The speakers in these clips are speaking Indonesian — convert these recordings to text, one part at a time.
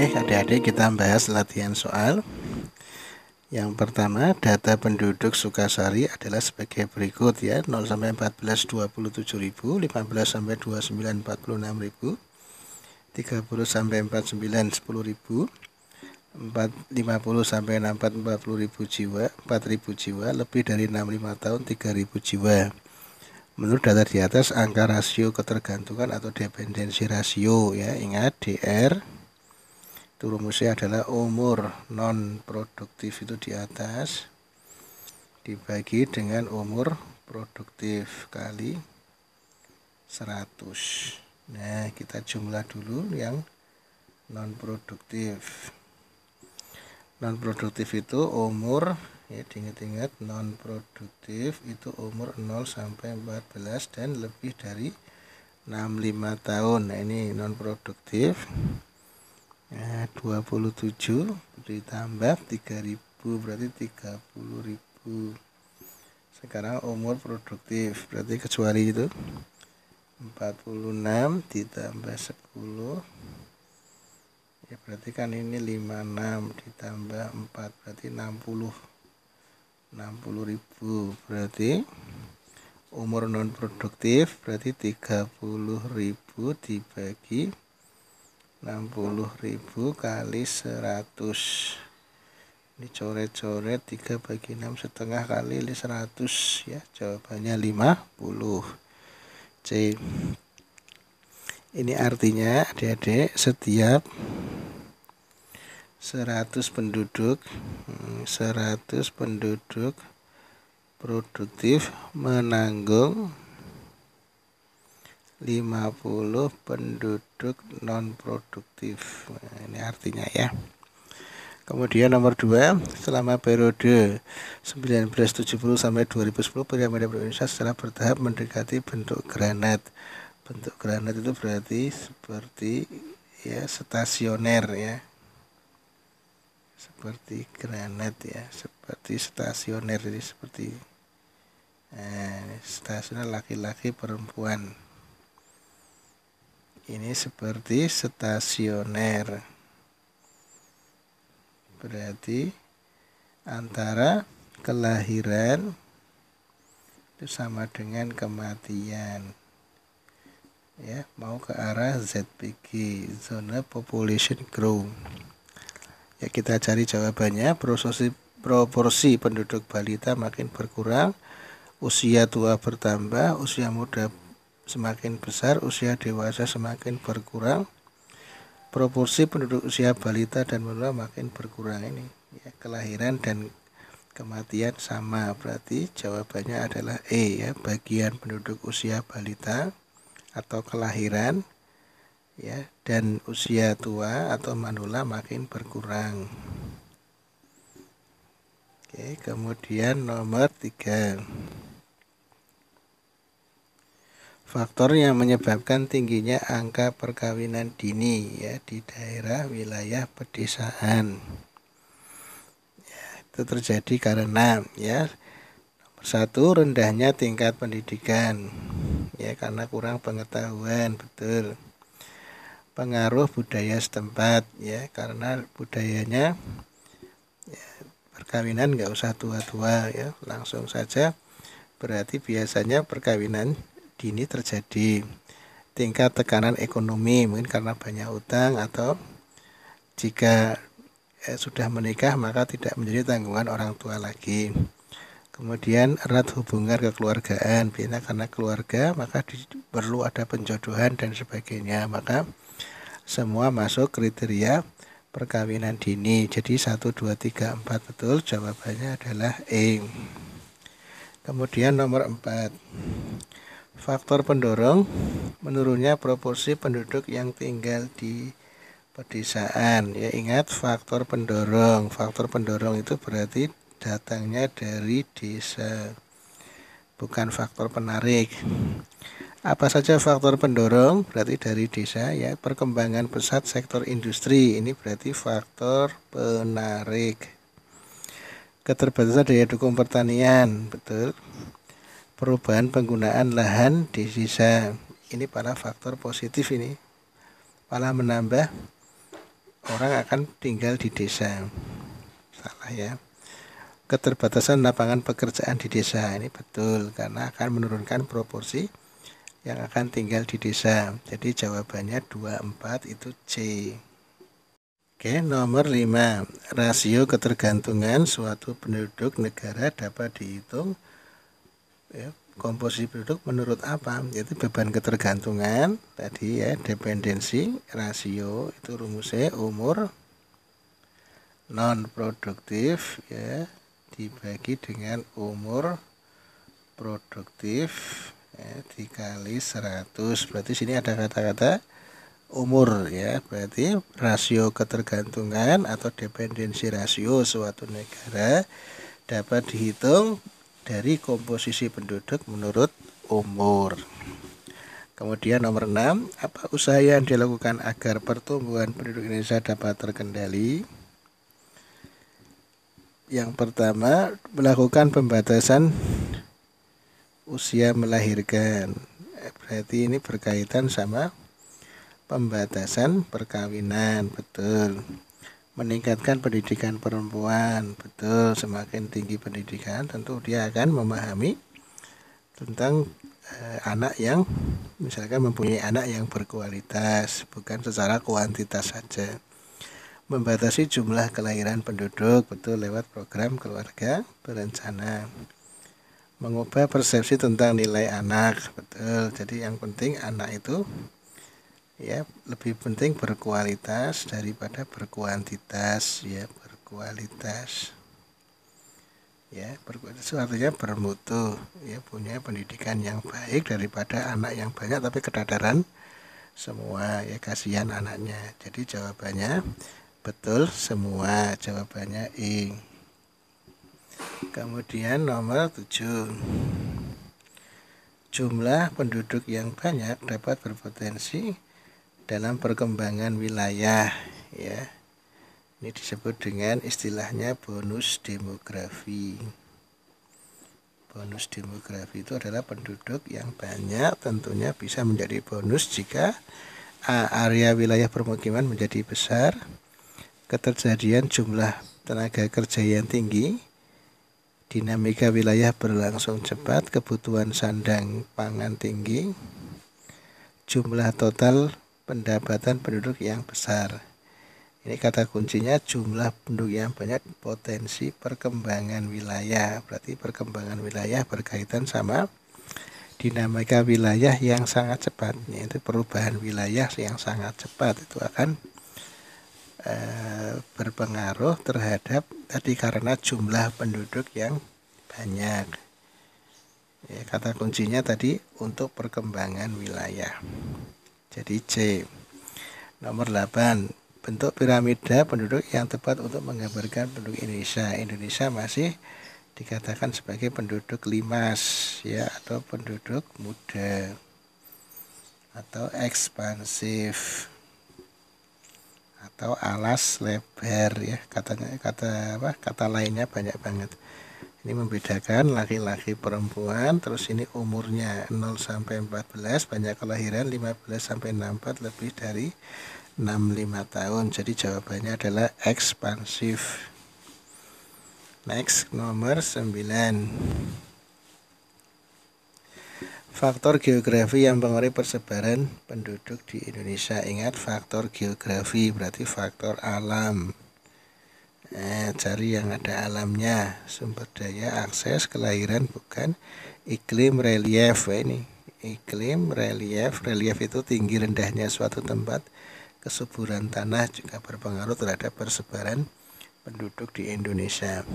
Adik-adik kita bahas latihan soal. Yang pertama, data penduduk Sukasari adalah sebagai berikut ya. 0 sampai 14 27.000, 15 sampai 29 46.000, 30 sampai 49 10.000, 50 sampai 64 40.000 jiwa, 4.000 jiwa, lebih dari 65 tahun 3.000 jiwa. Menurut data di atas, angka rasio ketergantungan atau dependensi rasio ya. Ingat DR itu rumusnya adalah umur non produktif itu di atas dibagi dengan umur produktif kali 100. Nah, kita jumlah dulu yang non produktif. Non produktif itu umur ya, diingat-ingat, non produktif itu umur 0 sampai 14 dan lebih dari 65 tahun. Nah, ini non produktif. Nah, 27 ditambah 3.000 berarti 30.000. Sekarang umur produktif berarti kecuali itu 46 ditambah 10 ya, berarti kan ini 56 ditambah 4 berarti 60.000. Berarti umur non produktif berarti 30.000 dibagi 60.000 kali 100. Ini coret-coret 3 bagi 6 setengah kali 100 ya. Jawabannya 50 C. Ini artinya adik-adik setiap 100 penduduk produktif menanggung 50 penduduk non produktif. Nah, ini artinya ya. Kemudian nomor 2, selama periode 1970 sampai 2010 piramida Indonesia secara bertahap mendekati bentuk granat. Bentuk granat itu berarti seperti ya stasioner ya. Seperti granat ya, seperti stasioner, jadi seperti stasioner laki-laki perempuan. Ini seperti stasioner. Berarti antara kelahiran itu sama dengan kematian. Ya, mau ke arah ZPG, zona population growth. Ya, kita cari jawabannya. Proporsi penduduk balita makin berkurang, usia tua bertambah, usia muda semakin besar, usia dewasa semakin berkurang. Proporsi penduduk usia balita dan menua makin berkurang ini. Ya, kelahiran dan kematian sama, berarti jawabannya adalah E ya, bagian penduduk usia balita atau kelahiran ya dan usia tua atau manula makin berkurang. Oke, kemudian nomor 3. Faktor yang menyebabkan tingginya angka perkawinan dini ya di daerah wilayah pedesaan. Ya, itu terjadi karena ya nomor 1, rendahnya tingkat pendidikan. Ya, karena kurang pengetahuan, betul. Pengaruh budaya setempat ya, karena budayanya ya, perkawinan nggak usah tua-tua ya, langsung saja. Berarti biasanya perkawinan dini terjadi. Tingkat tekanan ekonomi, mungkin karena banyak utang atau jika sudah menikah maka tidak menjadi tanggungan orang tua lagi. Kemudian erat hubungan kekeluargaan, biasanya karena keluarga maka perlu ada penjodohan dan sebagainya, maka semua masuk kriteria perkawinan dini. Jadi 1, 2, 3, 4 betul, jawabannya adalah E. Kemudian nomor 4, faktor pendorong menurunnya proporsi penduduk yang tinggal di pedesaan. Ya, ingat faktor pendorong. Faktor pendorong itu berarti datangnya dari desa, bukan faktor penarik. Apa saja faktor pendorong? Berarti dari desa ya. Perkembangan pesat sektor industri, ini berarti faktor penarik. Keterbatasan daya dukung pertanian, betul. Perubahan penggunaan lahan di desa, ini para faktor positif, ini malah menambah orang akan tinggal di desa. Salah ya. Keterbatasan lapangan pekerjaan di desa, ini betul karena akan menurunkan proporsi yang akan tinggal di desa. Jadi jawabannya 24 itu C. Oke, nomor 5. Rasio ketergantungan suatu penduduk negara dapat dihitung ya, komposisi penduduk menurut apa? Yaitu beban ketergantungan tadi ya, dependensi, rasio itu rumusnya umur non produktif ya dibagi dengan umur produktif ya, dikali 100. Berarti sini ada kata-kata umur ya, berarti rasio ketergantungan atau dependensi rasio suatu negara dapat dihitung dari komposisi penduduk menurut umur. Kemudian nomor 6, apa usaha yang dilakukan agar pertumbuhan penduduk Indonesia dapat terkendali? Yang pertama, melakukan pembatasan usia melahirkan. Berarti ini berkaitan sama pembatasan perkawinan, betul. Meningkatkan pendidikan perempuan, betul. Semakin tinggi pendidikan, tentu dia akan memahami tentang anak yang misalkan mempunyai anak yang berkualitas, bukan secara kuantitas saja. Membatasi jumlah kelahiran penduduk, betul, lewat program keluarga berencana. Mengubah persepsi tentang nilai anak, betul. Jadi yang penting anak itu ya lebih penting berkualitas daripada berkuantitas ya, berkualitas ya, berkualitas artinya bermutu ya, punya pendidikan yang baik daripada anak yang banyak tapi kedadaran semua ya, kasihan anaknya. Jadi jawabannya betul semua, jawabannya I. Kemudian nomor 7, jumlah penduduk yang banyak dapat berpotensi dalam perkembangan wilayah ya. Ini disebut dengan istilahnya bonus demografi. Bonus demografi itu adalah penduduk yang banyak tentunya bisa menjadi bonus jika area wilayah permukiman menjadi besar, keterjadian jumlah tenaga kerja yang tinggi, dinamika wilayah berlangsung cepat, kebutuhan sandang pangan tinggi, jumlah total pendapatan penduduk yang besar. Ini kata kuncinya jumlah penduduk yang banyak, potensi perkembangan wilayah. Berarti perkembangan wilayah berkaitan sama dinamika wilayah yang sangat cepat. Yaitu perubahan wilayah yang sangat cepat itu akan berpengaruh terhadap tadi karena jumlah penduduk yang banyak. Ya, kata kuncinya tadi untuk perkembangan wilayah. Jadi C. Nomor 8, bentuk piramida penduduk yang tepat untuk menggambarkan penduduk Indonesia. Indonesia masih dikatakan sebagai penduduk limas ya, atau penduduk muda atau ekspansif atau alas lebar ya, kata lainnya banyak banget. Ini membedakan laki-laki perempuan, terus ini umurnya 0 sampai 14, banyak kelahiran 15 sampai 64, lebih dari 65 tahun. Jadi jawabannya adalah ekspansif. Next, nomor 9. Faktor geografi yang mempengaruhi persebaran penduduk di Indonesia. Ingat, faktor geografi berarti faktor alam. Cari yang ada alamnya, sumber daya, akses, kelahiran, bukan iklim, relief. Ini iklim, relief itu tinggi rendahnya suatu tempat, kesuburan tanah juga berpengaruh terhadap persebaran penduduk di Indonesia.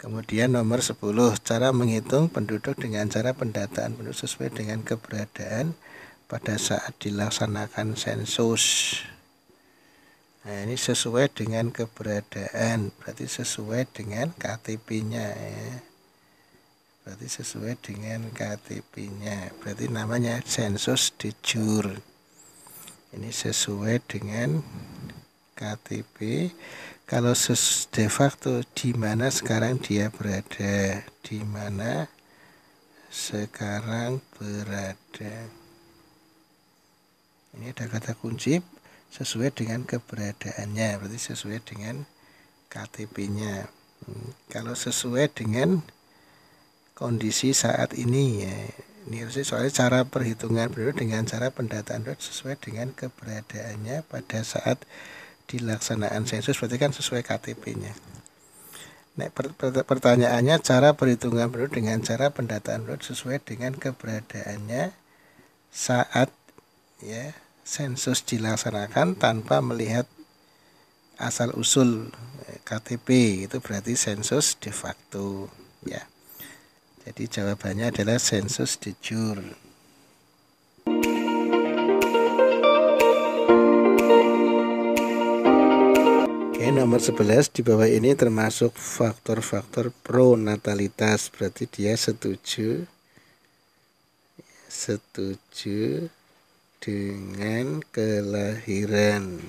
Kemudian nomor 10, cara menghitung penduduk dengan cara pendataan penduduk sesuai dengan keberadaan pada saat dilaksanakan sensus. Nah, ini sesuai dengan keberadaan, berarti sesuai dengan KTP-nya ya. Berarti sesuai dengan KTP-nya, berarti namanya sensus de jure. Ini sesuai dengan KTP. Kalau de facto, di mana sekarang dia berada, di mana sekarang berada. Ini ada kata kunci, sesuai dengan keberadaannya, berarti sesuai dengan KTP-nya. Kalau sesuai dengan kondisi saat ini ya, ini soalnya cara perhitungan penduduk dengan cara pendataan penduduk sesuai dengan keberadaannya pada saat dilaksanaan sensus, berarti kan sesuai KTP-nya. Nah, pertanyaannya cara perhitungan penduduk dengan cara pendataan penduduk sesuai dengan keberadaannya saat ya sensus dilaksanakan tanpa melihat asal usul KTP, itu berarti sensus de facto ya. Jadi jawabannya adalah sensus de jure. Oke, nomor 11 di bawah ini termasuk faktor-faktor pronatalitas, berarti dia setuju dengan kelahiran.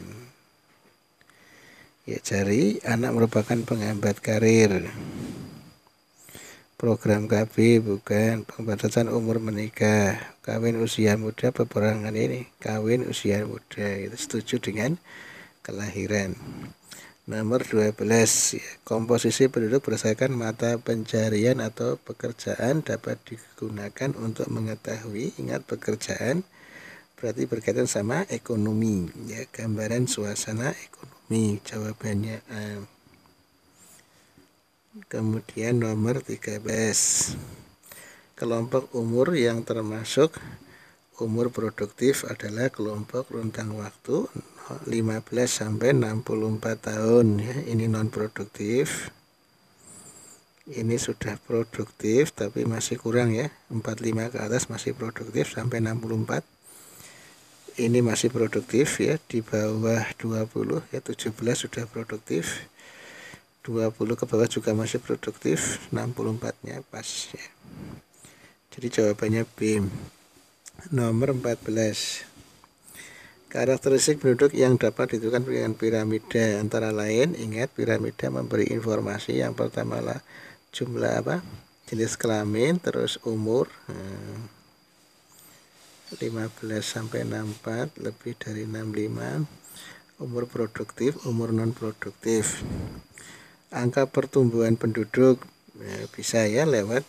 Ya, cari anak merupakan penghambat karir. Program KB bukan, pembatasan umur menikah, kawin usia muda, peperangan ini kawin usia muda, itu setuju dengan kelahiran. Nomor 12, komposisi penduduk berdasarkan mata pencarian atau pekerjaan dapat digunakan untuk mengetahui, ingat pekerjaan berarti berkaitan sama ekonomi ya, gambaran suasana ekonomi, jawabannya A. Kemudian nomor 13, kelompok umur yang termasuk umur produktif adalah kelompok rentang waktu 15 sampai 64 tahun ya. Ini non produktif. Ini sudah produktif tapi masih kurang ya. 45 ke atas masih produktif sampai 64. Ini masih produktif ya, di bawah 20 ya, 17 sudah produktif. 20 ke bawah juga masih produktif, 64-nya pas ya. Jadi jawabannya B. Nomor 14, karakteristik penduduk yang dapat ditentukan dengan piramida antara lain, ingat piramida memberi informasi yang pertama lah jumlah jenis kelamin, terus umur 15 sampai 64, lebih dari 65, umur produktif, umur non produktif. Angka pertumbuhan penduduk bisa ya lewat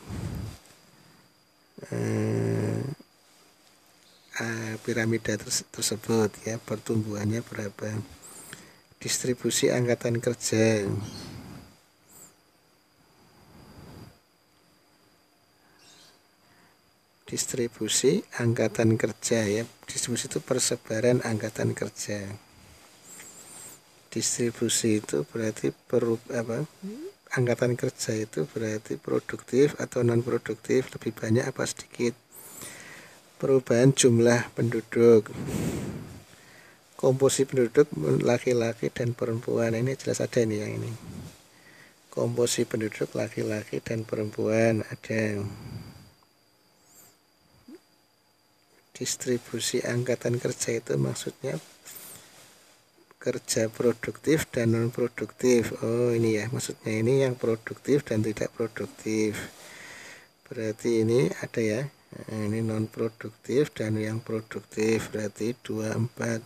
piramida tersebut ya, pertumbuhannya berapa. Distribusi angkatan kerja, distribusi angkatan kerja ya, distribusi itu persebaran angkatan kerja. Distribusi itu berarti angkatan kerja itu berarti produktif atau non produktif, lebih banyak apa sedikit. Perubahan jumlah penduduk, komposisi penduduk laki-laki dan perempuan, ini jelas ada ini yang ini. Komposisi penduduk laki-laki dan perempuan ada. Distribusi angkatan kerja itu maksudnya kerja produktif dan non produktif. Oh ini ya, maksudnya ini yang produktif dan tidak produktif. Berarti ini ada ya, ini non produktif dan yang produktif, berarti 24.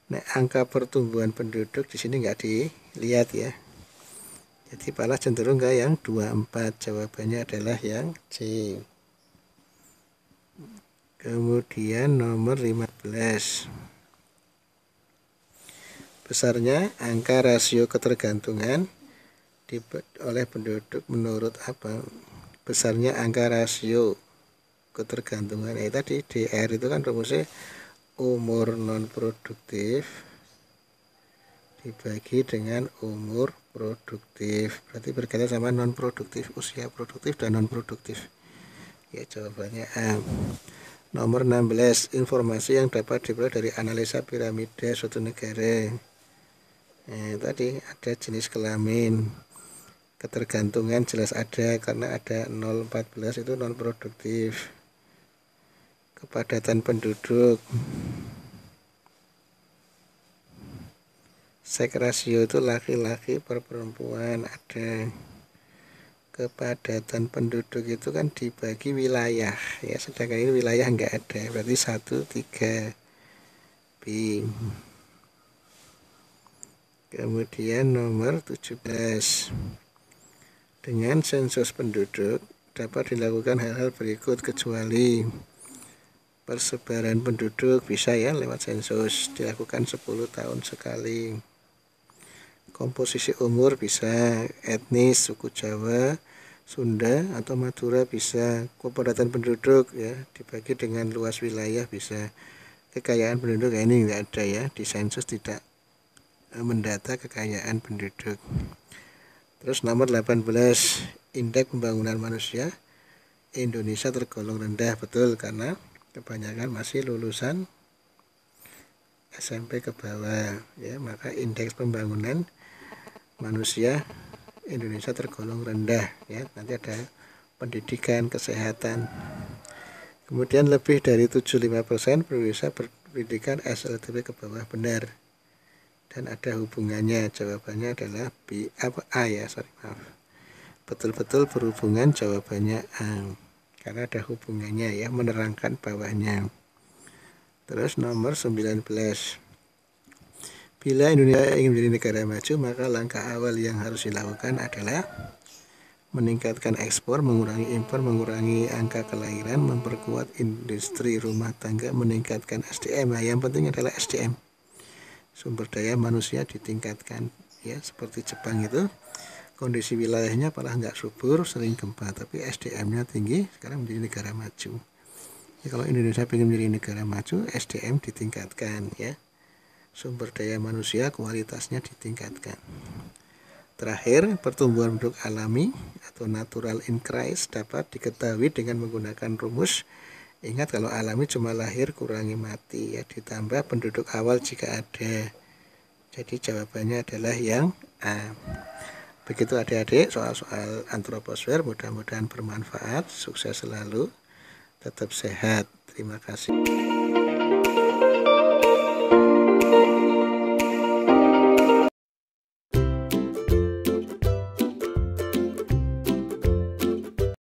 Nah, angka pertumbuhan penduduk di sini nggak dilihat ya. Jadi malah cenderung nggak yang 24. Jawabannya adalah yang C. Kemudian nomor 15. Besarnya angka rasio ketergantungan oleh penduduk menurut apa? Besarnya angka rasio ketergantungan tadi DR itu kan rumusnya umur non produktif dibagi dengan umur produktif, berarti berkaitan sama non produktif, usia produktif dan non produktif ya, jawabannya A. Nomor 16, informasi yang dapat diperoleh dari analisa piramida suatu negara. Tadi ada jenis kelamin, ketergantungan jelas ada karena ada 0,14 itu non produktif. Kepadatan penduduk, seks rasio itu laki-laki per perempuan ada. Kepadatan penduduk itu kan dibagi wilayah ya, sedangkan ini wilayah enggak ada, berarti 1, 3. lebih. Kemudian nomor 17. Dengan sensus penduduk dapat dilakukan hal-hal berikut kecuali persebaran penduduk bisa ya lewat sensus, dilakukan 10 tahun sekali. Komposisi umur bisa, etnis, suku Jawa, Sunda atau Madura bisa, kepadatan penduduk ya dibagi dengan luas wilayah bisa. Kekayaan penduduk ya, ini tidak ada ya, di sensus tidak mendata kekayaan penduduk. Terus nomor 18, indeks pembangunan manusia Indonesia tergolong rendah, betul, karena kebanyakan masih lulusan SMP ke bawah ya, maka indeks pembangunan manusia Indonesia tergolong rendah ya. Nanti ada pendidikan, kesehatan. Kemudian lebih dari 75% bisa berpendidikan SLTP ke bawah, benar. Dan ada hubungannya, jawabannya adalah A ya, betul-betul berhubungan, jawabannya A, karena ada hubungannya ya, menerangkan bawahnya. Terus nomor 19, bila Indonesia ingin menjadi negara maju, maka langkah awal yang harus dilakukan adalah meningkatkan ekspor, mengurangi impor, mengurangi angka kelahiran, memperkuat industri rumah tangga, meningkatkan SDM. Nah, yang penting adalah SDM, sumber daya manusia ditingkatkan ya. Seperti Jepang itu kondisi wilayahnya malah nggak subur, sering gempa, tapi SDM-nya tinggi, sekarang menjadi negara maju ya. Kalau Indonesia ingin menjadi negara maju, SDM ditingkatkan ya, sumber daya manusia kualitasnya ditingkatkan. Terakhir, pertumbuhan penduduk alami atau natural increase dapat diketahui dengan menggunakan rumus. Ingat, kalau alami cuma lahir kurangi mati ya, ditambah penduduk awal jika ada. Jadi jawabannya adalah yang A. Begitu adik-adik soal-soal antroposfer, mudah-mudahan bermanfaat. Sukses selalu, tetap sehat. Terima kasih.